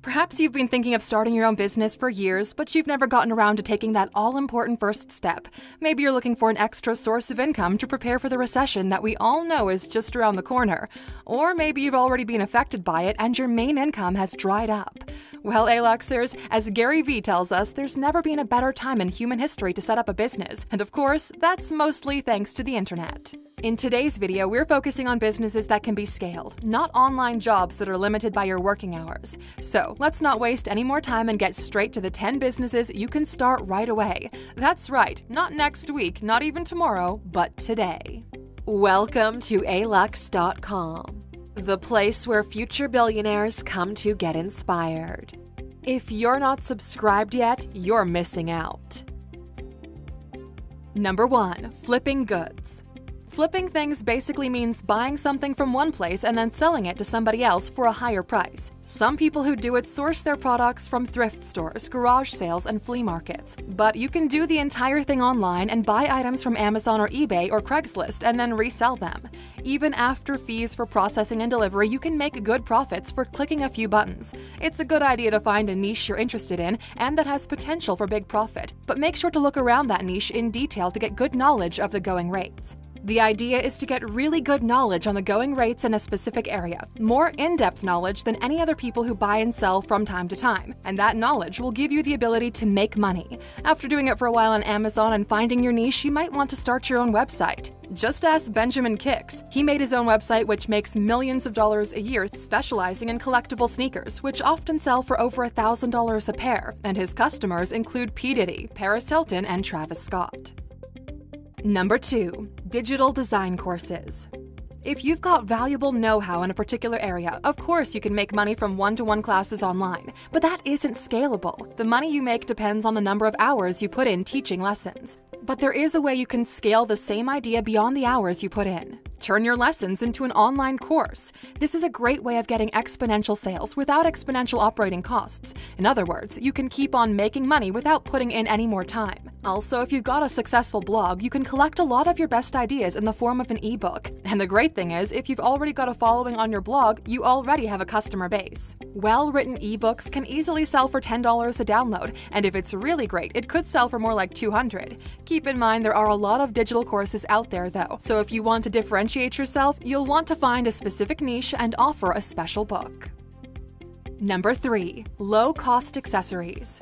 Perhaps you've been thinking of starting your own business for years, but you've never gotten around to taking that all-important first step. Maybe you're looking for an extra source of income to prepare for the recession that we all know is just around the corner. Or maybe you've already been affected by it and your main income has dried up. Well, Aluxers, as Gary Vee tells us, there's never been a better time in human history to set up a business. And of course, that's mostly thanks to the internet. In today's video, we're focusing on businesses that can be scaled, not online jobs that are limited by your working hours. So let's not waste any more time and get straight to the 10 businesses you can start right away. That's right, not next week, not even tomorrow, but today. Welcome to alux.com, the place where future billionaires come to get inspired. If you're not subscribed yet, you're missing out. Number 1. Flipping goods. Flipping things basically means buying something from one place and then selling it to somebody else for a higher price. Some people who do it source their products from thrift stores, garage sales, and flea markets. But you can do the entire thing online and buy items from Amazon or eBay or Craigslist and then resell them. Even after fees for processing and delivery, you can make good profits for clicking a few buttons. It's a good idea to find a niche you're interested in and that has potential for big profit, but make sure to look around that niche in detail to get good knowledge of the going rates. The idea is to get really good knowledge on the going rates in a specific area, more in-depth knowledge than any other people who buy and sell from time to time, and that knowledge will give you the ability to make money. After doing it for a while on Amazon and finding your niche, you might want to start your own website. Just ask Benjamin Kicks. He made his own website which makes millions of dollars a year specializing in collectible sneakers, which often sell for over $1,000 a pair, and his customers include P. Diddy, Paris Hilton, and Travis Scott. Number 2. Digital design courses. If you've got valuable know-how in a particular area, of course you can make money from one-to-one classes online, but that isn't scalable. The money you make depends on the number of hours you put in teaching lessons. But there is a way you can scale the same idea beyond the hours you put in. Turn your lessons into an online course. This is a great way of getting exponential sales without exponential operating costs. In other words, you can keep on making money without putting in any more time. Also, if you've got a successful blog, you can collect a lot of your best ideas in the form of an ebook. And the great thing is, if you've already got a following on your blog, you already have a customer base. Well-written ebooks can easily sell for $10 a download, and if it's really great, it could sell for more like $200. Keep in mind there are a lot of digital courses out there though, so if you want to differentiate yourself, you'll want to find a specific niche and offer a special book. Number 3. Low-cost accessories.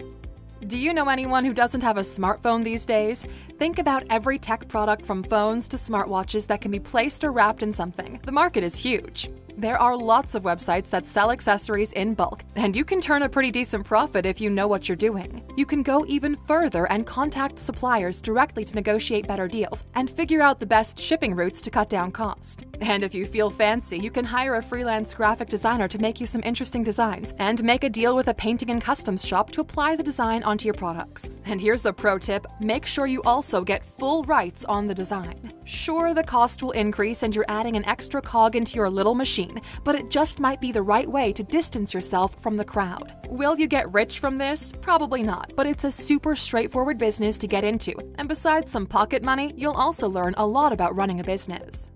Do you know anyone who doesn't have a smartphone these days? Think about every tech product from phones to smartwatches that can be placed or wrapped in something. The market is huge. There are lots of websites that sell accessories in bulk, and you can turn a pretty decent profit if you know what you're doing. You can go even further and contact suppliers directly to negotiate better deals and figure out the best shipping routes to cut down cost. And if you feel fancy, you can hire a freelance graphic designer to make you some interesting designs and make a deal with a painting and customs shop to apply the design onto your products. And here's a pro tip: make sure you also get full rights on the design. Sure, the cost will increase and you're adding an extra cog into your little machine, but it just might be the right way to distance yourself from the crowd. Will you get rich from this? Probably not, but it's a super straightforward business to get into, and besides some pocket money, you'll also learn a lot about running a business.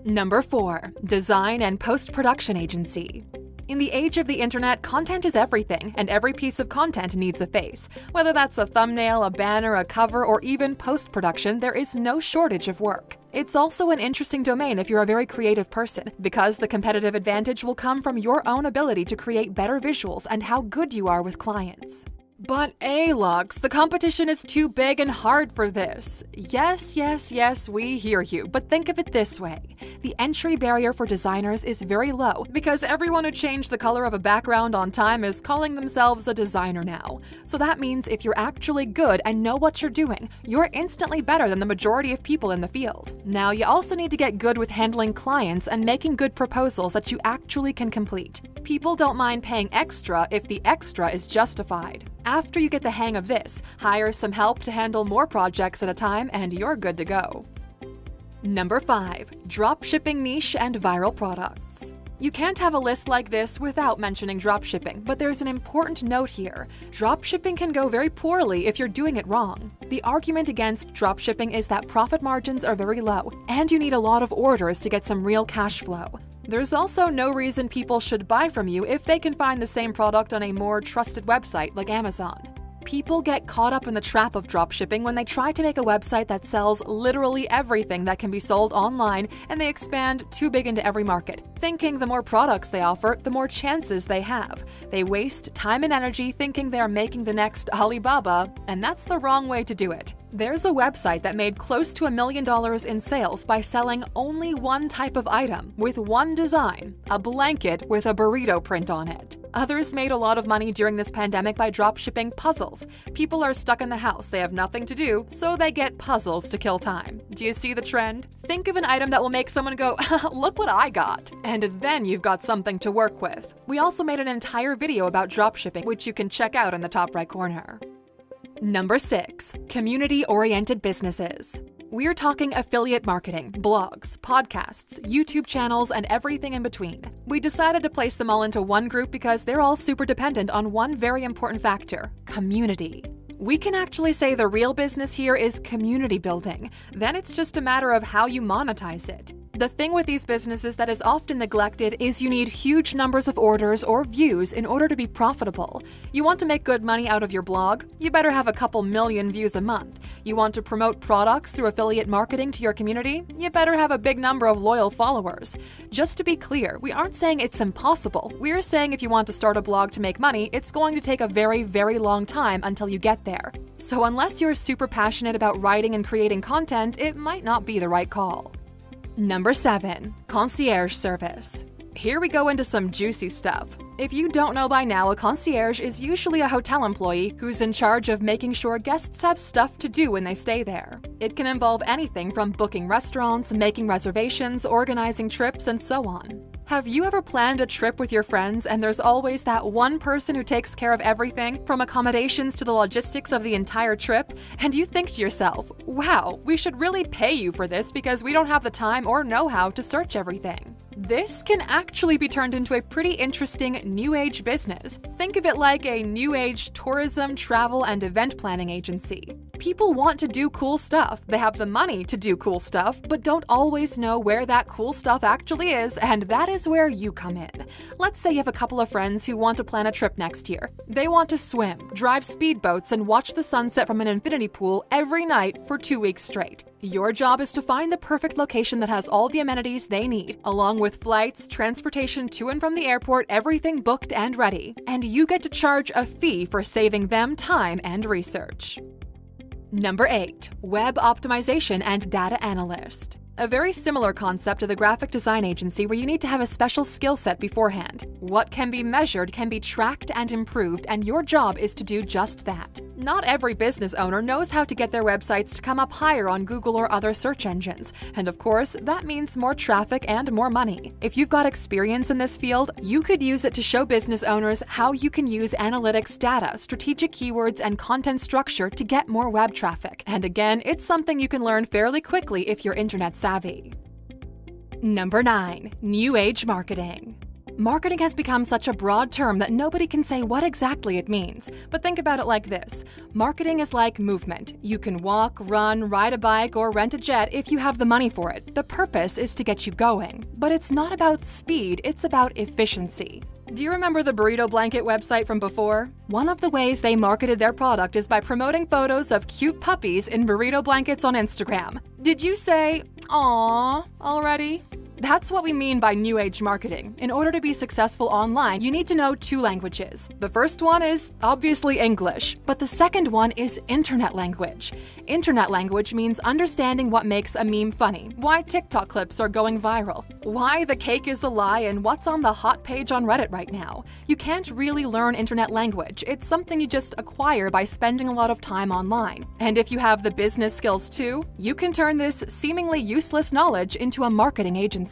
Number 4. Design and post-production agency. In the age of the internet, content is everything, and every piece of content needs a face. Whether that's a thumbnail, a banner, a cover, or even post-production, there is no shortage of work. It's also an interesting domain if you're a very creative person, because the competitive advantage will come from your own ability to create better visuals and how good you are with clients. But Alux, the competition is too big and hard for this. Yes, we hear you, but think of it this way. The entry barrier for designers is very low because everyone who changed the color of a background on time is calling themselves a designer now. So that means if you're actually good and know what you're doing, you're instantly better than the majority of people in the field. Now, you also need to get good with handling clients and making good proposals that you actually can complete. People don't mind paying extra if the extra is justified. After you get the hang of this, hire some help to handle more projects at a time and you're good to go. Number 5. Dropshipping niche and viral products. You can't have a list like this without mentioning dropshipping, but there's an important note here. Dropshipping can go very poorly if you're doing it wrong. The argument against dropshipping is that profit margins are very low, and you need a lot of orders to get some real cash flow. There's also no reason people should buy from you if they can find the same product on a more trusted website like Amazon. People get caught up in the trap of dropshipping when they try to make a website that sells literally everything that can be sold online, and they expand too big into every market, thinking the more products they offer, the more chances they have. They waste time and energy thinking they are making the next Alibaba, and that's the wrong way to do it. There's a website that made close to $1 million in sales by selling only one type of item with one design, a blanket with a burrito print on it. Others made a lot of money during this pandemic by dropshipping puzzles. People are stuck in the house, they have nothing to do, so they get puzzles to kill time. Do you see the trend? Think of an item that will make someone go, look what I got, and then you've got something to work with. We also made an entire video about dropshipping, which you can check out in the top right corner. Number 6. Community-oriented businesses. We're talking affiliate marketing, blogs, podcasts, YouTube channels, and everything in between. We decided to place them all into one group because they're all super dependent on one very important factor: community. We can actually say the real business here is community building. Then it's just a matter of how you monetize it. The thing with these businesses that is often neglected is you need huge numbers of orders or views in order to be profitable. You want to make good money out of your blog? You better have a couple million views a month. You want to promote products through affiliate marketing to your community? You better have a big number of loyal followers. Just to be clear, we aren't saying it's impossible. We're saying if you want to start a blog to make money, it's going to take a very, very long time until you get there. So unless you're super passionate about writing and creating content, it might not be the right call. Number 7. Concierge service. Here we go into some juicy stuff. If you don't know by now, a concierge is usually a hotel employee who's in charge of making sure guests have stuff to do when they stay there. It can involve anything from booking restaurants, making reservations, organizing trips, and so on. Have you ever planned a trip with your friends and there's always that one person who takes care of everything, from accommodations to the logistics of the entire trip, and you think to yourself, wow, we should really pay you for this because we don't have the time or know-how to search everything? This can actually be turned into a pretty interesting new age business. Think of it like a new age tourism, travel, and event planning agency. People want to do cool stuff. They have the money to do cool stuff, but don't always know where that cool stuff actually is, and that is where you come in. Let's say you have a couple of friends who want to plan a trip next year. They want to swim, drive speedboats, and watch the sunset from an infinity pool every night for 2 weeks straight. Your job is to find the perfect location that has all the amenities they need, along with flights, transportation to and from the airport, everything booked and ready. And you get to charge a fee for saving them time and research. Number 8. Web optimization and data analyst. A very similar concept to the graphic design agency where you need to have a special skill set beforehand. What can be measured can be tracked and improved, and your job is to do just that. Not every business owner knows how to get their websites to come up higher on Google or other search engines, and of course, that means more traffic and more money. If you've got experience in this field, you could use it to show business owners how you can use analytics data, strategic keywords, and content structure to get more web traffic. And again, it's something you can learn fairly quickly if you're internet savvy. Number 9. New Age marketing. Marketing has become such a broad term that nobody can say what exactly it means. But think about it like this. Marketing is like movement. You can walk, run, ride a bike, or rent a jet if you have the money for it. The purpose is to get you going. But it's not about speed, it's about efficiency. Do you remember the burrito blanket website from before? One of the ways they marketed their product is by promoting photos of cute puppies in burrito blankets on Instagram. Did you say, "Aww," already? That's what we mean by new age marketing. In order to be successful online, you need to know 2 languages. The first one is obviously English, but the second one is internet language. Internet language means understanding what makes a meme funny, why TikTok clips are going viral, why the cake is a lie, and what's on the hot page on Reddit right now. You can't really learn internet language. It's something you just acquire by spending a lot of time online. And if you have the business skills too, you can turn this seemingly useless knowledge into a marketing agency.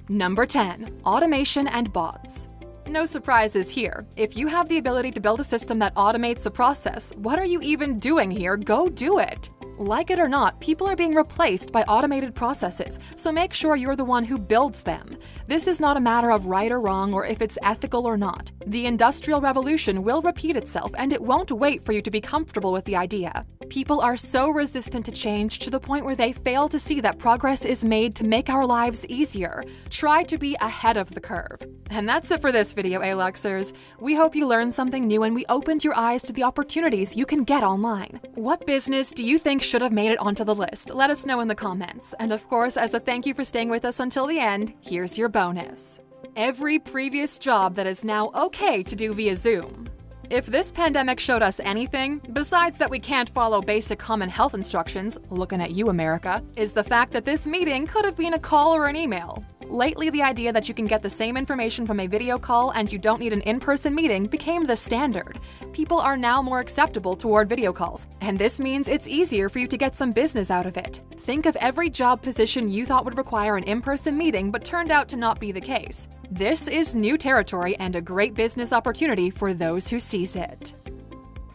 Number 10. Automation and bots. No surprises here. If you have the ability to build a system that automates a process, what are you even doing here? Go do it! Like it or not, people are being replaced by automated processes, so make sure you're the one who builds them. This is not a matter of right or wrong or if it's ethical or not. The Industrial Revolution will repeat itself, and it won't wait for you to be comfortable with the idea. People are so resistant to change to the point where they fail to see that progress is made to make our lives easier. Try to be ahead of the curve. And that's it for this video, A-Luxers. We hope you learned something new and we opened your eyes to the opportunities you can get online. What business do you think should have made it onto the list? Let us know in the comments. And of course, as a thank you for staying with us until the end, here's your bonus. Every previous job that is now okay to do via Zoom. If this pandemic showed us anything, besides that we can't follow basic common health instructions, looking at you, America, is the fact that this meeting could have been a call or an email. Lately, the idea that you can get the same information from a video call and you don't need an in-person meeting became the standard. People are now more acceptable toward video calls, and this means it's easier for you to get some business out of it. Think of every job position you thought would require an in-person meeting but turned out to not be the case. This is new territory and a great business opportunity for those who seize it.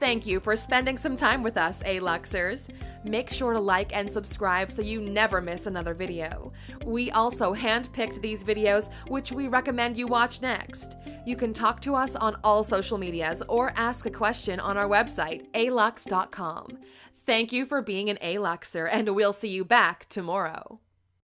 Thank you for spending some time with us, A-Luxers. Make sure to like and subscribe so you never miss another video. We also handpicked these videos, which we recommend you watch next. You can talk to us on all social medias or ask a question on our website, alux.com. Thank you for being an A-Luxer, and we'll see you back tomorrow.